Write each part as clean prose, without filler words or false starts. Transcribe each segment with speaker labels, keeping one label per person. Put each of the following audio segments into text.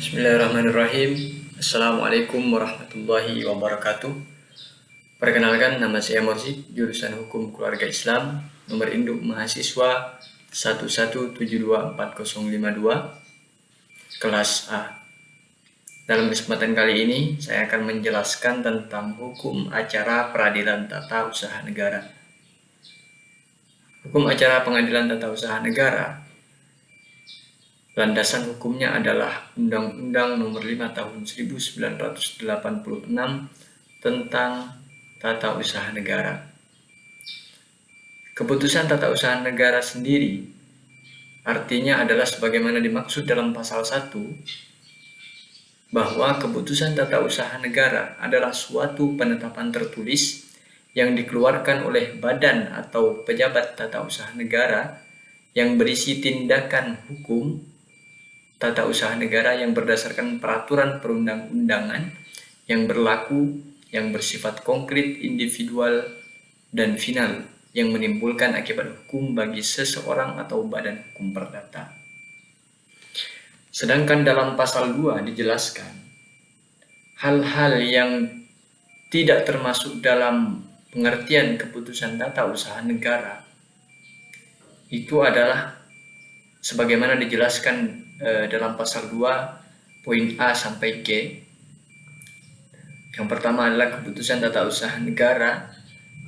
Speaker 1: Bismillahirrahmanirrahim. Assalamualaikum warahmatullahi wabarakatuh. Perkenalkan, nama saya Morsid, jurusan Hukum Keluarga Islam, nomor induk mahasiswa 1172452, kelas A. Dalam kesempatan kali ini, saya akan menjelaskan tentang hukum acara peradilan tata usaha negara. Hukum acara pengadilan tata usaha negara, landasan hukumnya adalah Undang-Undang Nomor 5 Tahun 1986 tentang Tata Usaha Negara. Keputusan tata usaha negara sendiri artinya adalah sebagaimana dimaksud dalam pasal 1, bahwa keputusan tata usaha negara adalah suatu penetapan tertulis yang dikeluarkan oleh badan atau pejabat tata usaha negara yang berisi tindakan hukum tata usaha negara yang berdasarkan peraturan perundang-undangan yang berlaku, yang bersifat konkret, individual, dan final, yang menimbulkan akibat hukum bagi seseorang atau badan hukum perdata. Sedangkan dalam pasal 2 dijelaskan hal-hal yang tidak termasuk dalam pengertian keputusan tata usaha negara itu adalah sebagaimana dijelaskan dalam pasal 2 poin A sampai G. Yang pertama adalah keputusan tata usaha negara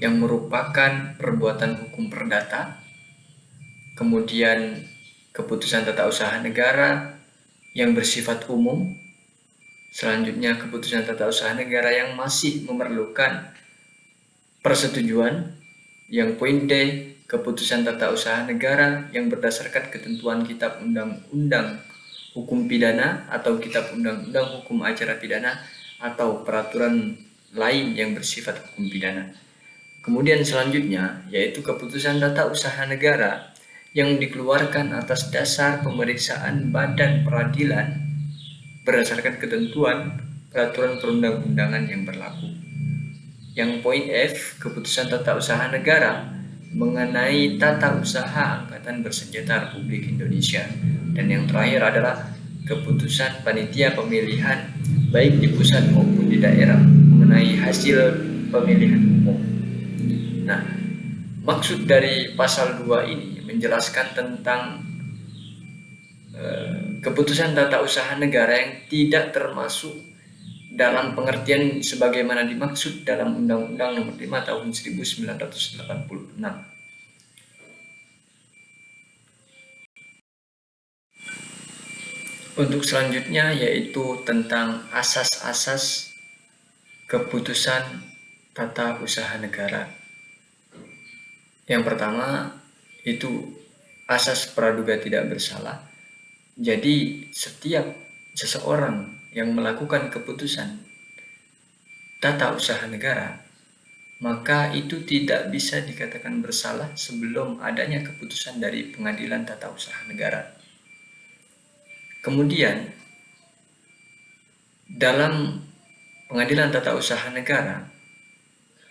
Speaker 1: yang merupakan perbuatan hukum perdata. Kemudian keputusan tata usaha negara yang bersifat umum. Selanjutnya keputusan tata usaha negara yang masih memerlukan persetujuan. Yang poin D, keputusan tata usaha negara yang berdasarkan ketentuan Kitab Undang-Undang Hukum Pidana atau Kitab Undang-Undang Hukum Acara Pidana atau peraturan lain yang bersifat hukum pidana. Kemudian selanjutnya yaitu keputusan tata usaha negara yang dikeluarkan atas dasar pemeriksaan badan peradilan berdasarkan ketentuan peraturan perundang-undangan yang berlaku. Yang poin F, keputusan tata usaha negara mengenai tata usaha Angkatan Bersenjata Republik Indonesia. Dan yang terakhir adalah keputusan panitia pemilihan baik di pusat maupun di daerah mengenai hasil pemilihan umum. Nah, maksud dari pasal 2 ini menjelaskan tentang keputusan tata usaha negara yang tidak termasuk dalam pengertian sebagaimana dimaksud dalam Undang-Undang Nomor 5 Tahun 1986. Untuk selanjutnya yaitu tentang asas-asas keputusan tata usaha negara. Yang pertama itu asas praduga tidak bersalah. Jadi setiap seseorang yang melakukan keputusan tata usaha negara, maka itu tidak bisa dikatakan bersalah sebelum adanya keputusan dari pengadilan tata usaha negara. Kemudian dalam pengadilan tata usaha negara,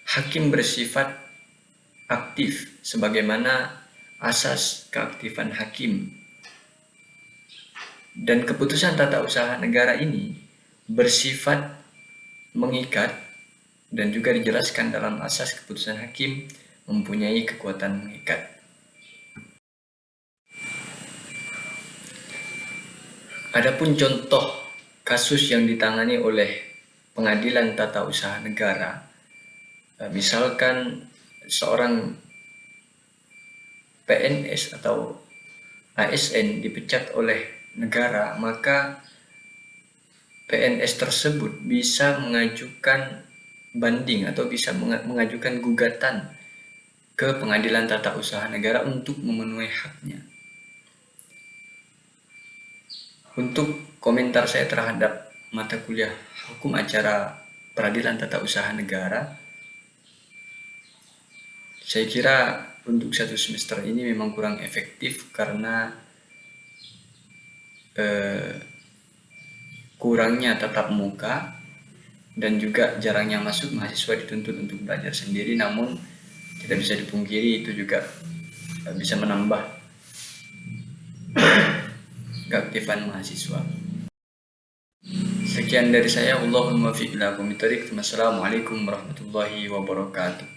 Speaker 1: hakim bersifat aktif sebagaimana asas keaktifan hakim. Dan keputusan tata usaha negara ini bersifat mengikat dan juga dijelaskan dalam asas keputusan hakim mempunyai kekuatan mengikat. Adapun contoh kasus yang ditangani oleh pengadilan tata usaha negara, misalkan seorang PNS atau ASN dipecat oleh negara, maka PNS tersebut bisa mengajukan banding atau bisa mengajukan gugatan ke pengadilan tata usaha negara untuk memenuhi haknya. Untuk komentar saya terhadap mata kuliah hukum acara peradilan tata usaha negara, saya kira untuk satu semester ini memang kurang efektif karena kurangnya tatap muka dan juga jarangnya masuk mahasiswa dituntut untuk belajar sendiri. Namun tidak bisa dipungkiri itu juga bisa menambah keaktifan mahasiswa. Demikian dari saya. Wallahul muwaffiq ila aqwamit thoriq. Wassalamualaikum warahmatullahi wabarakatuh.